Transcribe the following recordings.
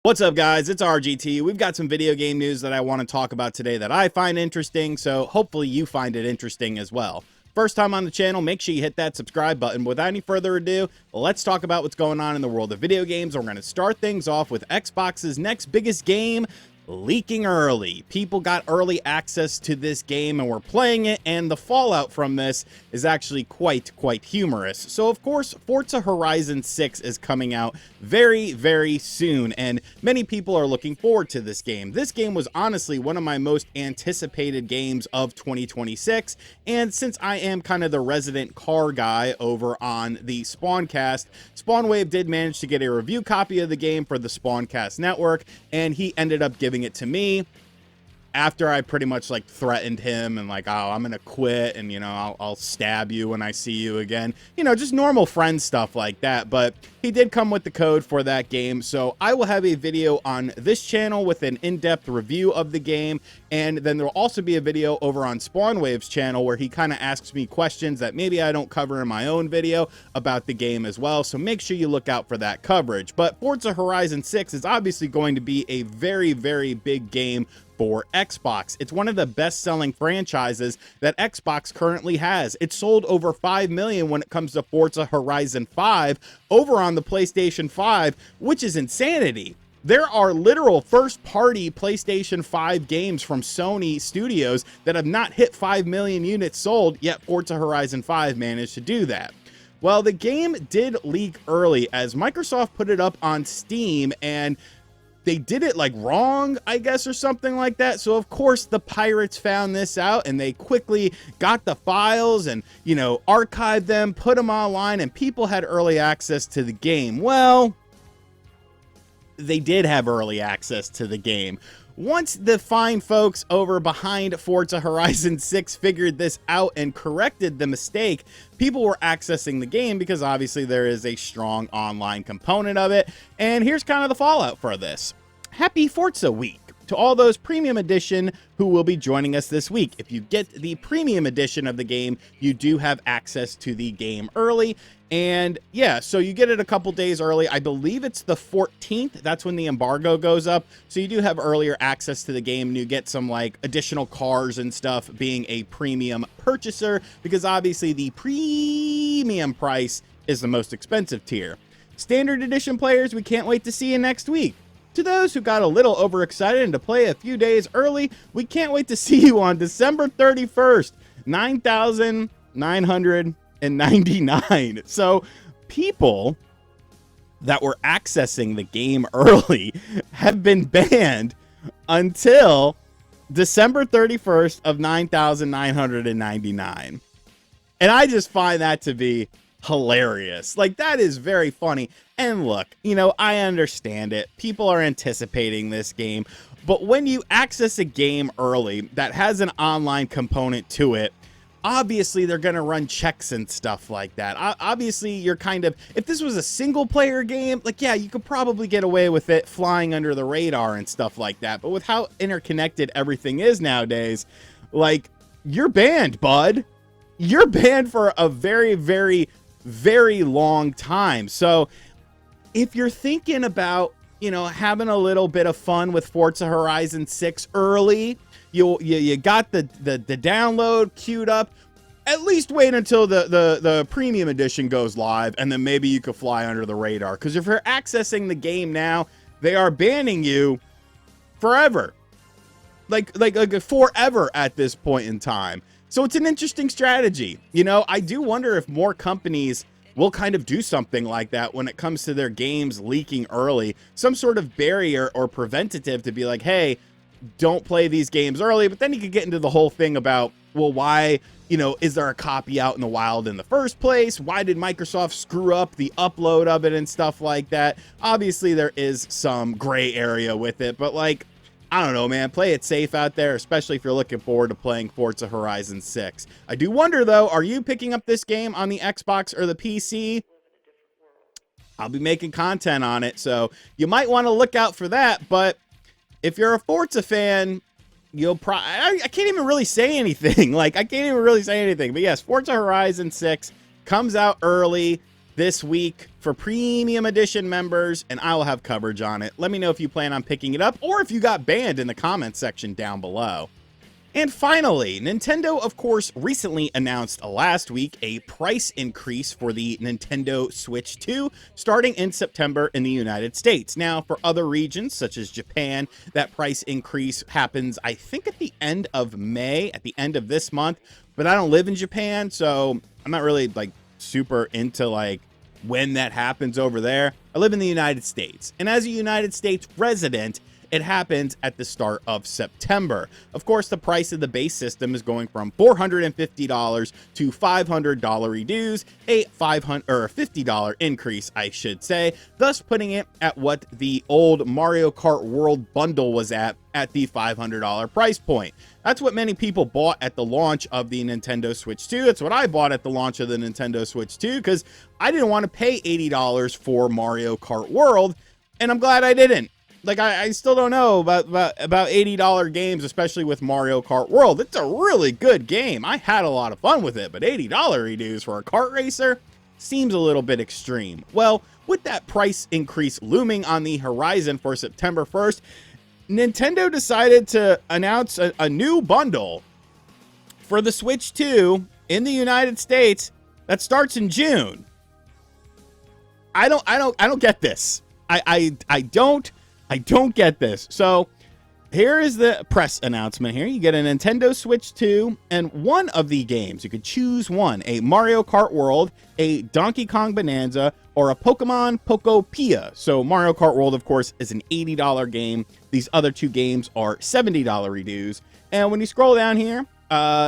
What's up, guys? It's RGT. We've got some video game news that I want to talk about today that I find interesting, so hopefully you find it interesting as well. First time on the channel, make sure you hit that subscribe button. Without any further ado, let's talk about what's going on in the world of video games. We're going to start things off with Xbox's next biggest game leaking early. People got early access to this game and were playing it, and the fallout from this is actually quite humorous. So of course, Forza Horizon 6 is coming out very soon, and many people are looking forward to this game. This game was honestly one of my most anticipated games of 2026, and since I am kind of the resident car guy over on the Spawncast, Spawnwave did manage to get a review copy of the game for the Spawncast network, and he ended up giving it to me after I pretty much like threatened him and like, oh, I'm gonna quit, and you know, I'll stab you when I see you again, you know, just normal friend stuff like that. But he did come with the code for that game, so I will have a video on this channel with an in-depth review of the game, and then there will also be a video over on Spawnwave's channel where he kind of asks me questions that maybe I don't cover in my own video about the game as well, so make sure you look out for that coverage. But Forza Horizon 6 is obviously going to be a very big game for Xbox. It's one of the best-selling franchises that Xbox currently has. It sold over 5 million when it comes to Forza Horizon 5 over on the PlayStation 5, which is insanity. There are literal first-party PlayStation 5 games from Sony Studios that have not hit 5 million units sold, yet Forza Horizon 5 managed to do that. Well, the game did leak early as Microsoft put it up on Steam, and they did it like wrong, I guess, or something like that. So of course the pirates found this out and they quickly got the files and, you know, archived them, put them online, and people had early access to the game. Well, they did have early access to the game. Once the fine folks over behind Forza Horizon 6 figured this out and corrected the mistake, people were accessing the game because obviously there is a strong online component of it. And here's kind of the fallout for this. Happy Forza Week to all those premium edition who will be joining us this week. If you get the premium edition of the game, you do have access to the game early. And yeah, so you get it a couple days early. I believe it's the 14th. That's when the embargo goes up. So you do have earlier access to the game, and you get some like additional cars and stuff being a premium purchaser, because obviously the premium price is the most expensive tier. Standard edition players, we can't wait to see you next week. To those who got a little overexcited and to play a few days early, we can't wait to see you on December 31st, 9,999. So people that were accessing the game early have been banned until December 31st of 9,999. And I just find that to be hilarious. Like, that is very funny. And look, you know, I understand it. People are anticipating this game. But when you access a game early that has an online component to it, obviously they're going to run checks and stuff like that. Obviously, you're kind of, if this was a single player game, like, yeah, you could probably get away with it flying under the radar and stuff like that. But with how interconnected everything is nowadays, like, you're banned, bud. You're banned for a very long time. So if you're thinking about, you know, having a little bit of fun with Forza Horizon 6 early, you got the download queued up, at least wait until the premium edition goes live, and then maybe you could fly under the radar. Because if you're accessing the game now, they are banning you forever. Like forever at this point in time. So it's an interesting strategy. You know, I do wonder if more companies will kind of do something like that when it comes to their games leaking early. Some sort of barrier or preventative to be like, hey, don't play these games early. But then you could get into the whole thing about, well, why, you know, is there a copy out in the wild in the first place? Why did Microsoft screw up the upload of it and stuff like that? Obviously, there is some gray area with it, but like, I don't know, man. Play it safe out there, especially if you're looking forward to playing Forza Horizon 6. I do wonder, though, are you picking up this game on the Xbox or the PC? I'll be making content on it, so you might want to look out for that. But if you're a Forza fan, you'll I can't even really say anything. Like, I can't even really say anything. But yes, Forza Horizon 6 comes out early. this week for Premium Edition members, and I will have coverage on it. Let me know if you plan on picking it up or if you got banned in the comments section down below. And finally, Nintendo, of course, recently announced last week a price increase for the Nintendo Switch 2 starting in September in the United States. Now, for other regions, such as Japan, that price increase happens, I think, at the end of May, at the end of this month. But I don't live in Japan, so I'm not really, like, super into, like, when that happens over there. I live in the United States. And as a United States resident, it happens at the start of September. Of course, the price of the base system is going from $450 to $500 reduce, a $50 increase, I should say, thus putting it at what the old Mario Kart World bundle was at the $500 price point. That's what many people bought at the launch of the Nintendo Switch 2. It's what I bought at the launch of the Nintendo Switch 2 because I didn't want to pay $80 for Mario Kart World, and I'm glad I didn't. Like, I still don't know about $80 games, especially with Mario Kart World. It's a really good game. I had a lot of fun with it, but $80 reduce for a kart racer seems a little bit extreme. Well, with that price increase looming on the horizon for September 1st, Nintendo decided to announce a new bundle for the Switch 2 in the United States that starts in June. I don't get this. I don't get this. So here is the press announcement here. You get a Nintendo Switch 2 and one of the games. You could choose one, a Mario Kart World, a Donkey Kong Bonanza, or a Pokemon Pokopia. So Mario Kart World, of course, is an $80 game. These other two games are $70 reduce. And when you scroll down here,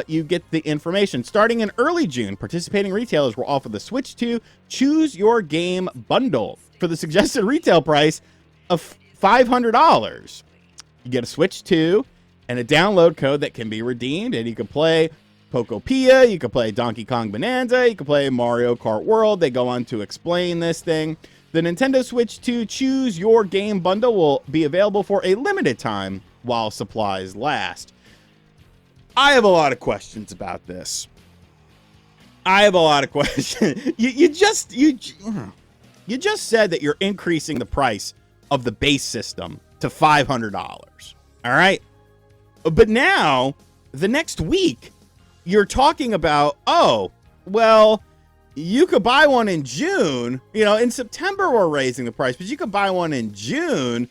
you get the information. Starting in early June, participating retailers will offer the Switch 2 Choose Your Game bundle for the suggested retail price of $500. You get a Switch 2 and a download code that can be redeemed, and you can play Pokopia, you can play Donkey Kong Bonanza, you can play Mario Kart World. They go on to explain this thing. The Nintendo Switch 2 Choose Your Game bundle will be available for a limited time while supplies last. I have a lot of questions about this. You just said that you're increasing the price of the base system to $500. All right. But now, the next week, you're talking about, oh, well, you could buy one in June. You know, in September, we're raising the price, but you could buy one in June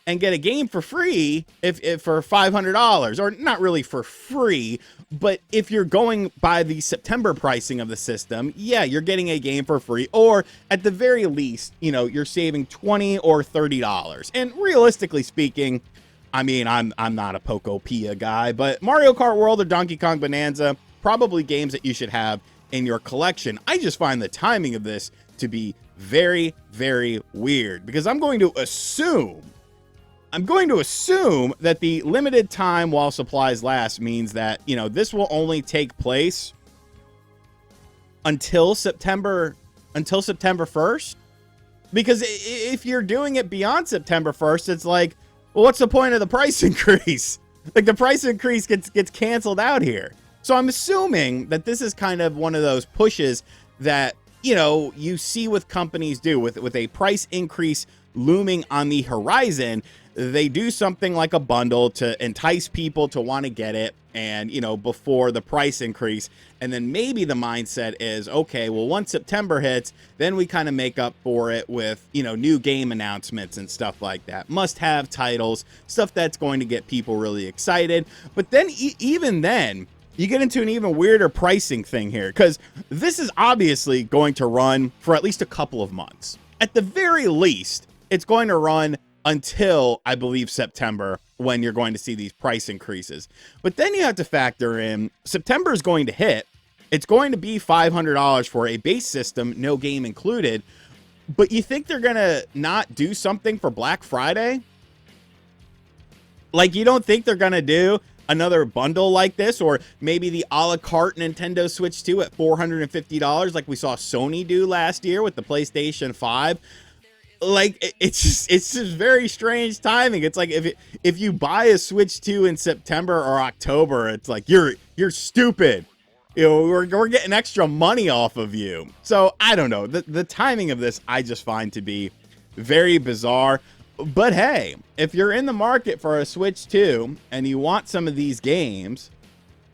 and get a game for free if for $500, or not really for free, but if you're going by the September pricing of the system, yeah, you're getting a game for free, or at the very least, you know, you're saving $20 or $30. And realistically speaking, I mean, I'm not a Pokopia guy, but Mario Kart World or Donkey Kong Bonanza, probably games that you should have in your collection. I just find the timing of this to be very, very weird, because I'm going to assume that the limited time while supplies last means that, you know, this will only take place until September 1st. Because if you're doing it beyond September 1st, it's like, well, what's the point of the price increase? Like, the price increase gets canceled out here. So I'm assuming that this is kind of one of those pushes that, you know, you see with companies do with a price increase looming on the horizon. They do something like a bundle to entice people to want to get it, and, you know, before the price increase. And then maybe the mindset is, okay, well, once September hits, then we kind of make up for it with, you know, new game announcements and stuff like that. Must-have titles, stuff that's going to get people really excited. But then even then, you get into an even weirder pricing thing here, because this is obviously going to run for at least a couple of months. At the very least, it's going to run until, I believe, September, when you're going to see these price increases. But then you have to factor in, September is going to hit. It's going to be $500 for a base system, no game included. But you think they're going to not do something for Black Friday? Like, you don't think they're going to do another bundle like this, or maybe the a la carte Nintendo Switch 2 at $450 like we saw Sony do last year with the PlayStation 5? Like, it's just very strange timing. It's like if you buy a Switch 2 in September or October, it's like you're stupid. You know, we're getting extra money off of you. So I don't know. The timing of this I just find to be very bizarre. But hey, if you're in the market for a Switch 2 and you want some of these games,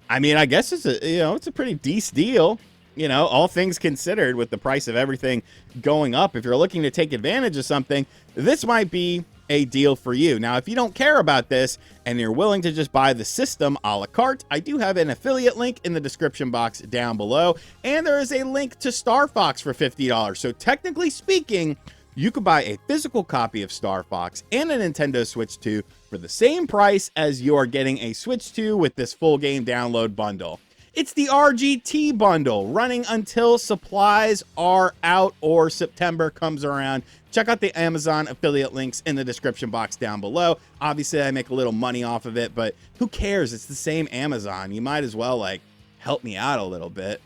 I mean, I guess it's a pretty decent deal. You know, all things considered, with the price of everything going up, if you're looking to take advantage of something, this might be a deal for you. Now, if you don't care about this and you're willing to just buy the system a la carte, I do have an affiliate link in the description box down below, and there is a link to Star Fox for $50. So technically speaking, you could buy a physical copy of Star Fox and a Nintendo Switch 2 for the same price as you are getting a Switch 2 with this full game download bundle. It's the RGT bundle, running until supplies are out or September comes around. Check out the Amazon affiliate links in the description box down below. Obviously, I make a little money off of it, but who cares? It's the same Amazon. You might as well, like, help me out a little bit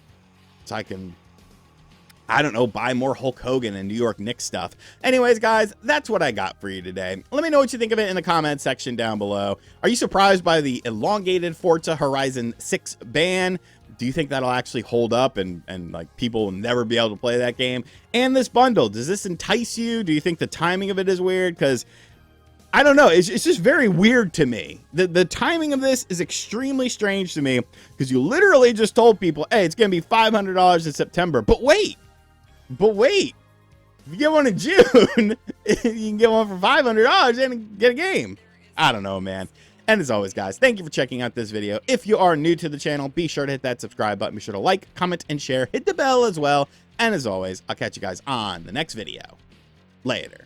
so I can, I don't know, buy more Hulk Hogan and New York Knicks stuff. Anyways, guys, that's what I got for you today. Let me know what you think of it in the comment section down below. Are you surprised by the elongated Forza Horizon 6 ban? Do you think that'll actually hold up and like people will never be able to play that game? And this bundle, does this entice you? Do you think the timing of it is weird? Because I don't know, it's just very weird to me. The timing of this is extremely strange to me, because you literally just told people, hey, it's going to be $500 in September. But wait, if you get one in June, you can get one for $500 and get a game. I don't know, man. And as always, guys, thank you for checking out this video. If you are new to the channel, be sure to hit that subscribe button. Be sure to like, comment, and share. Hit the bell as well. And as always, I'll catch you guys on the next video. Later.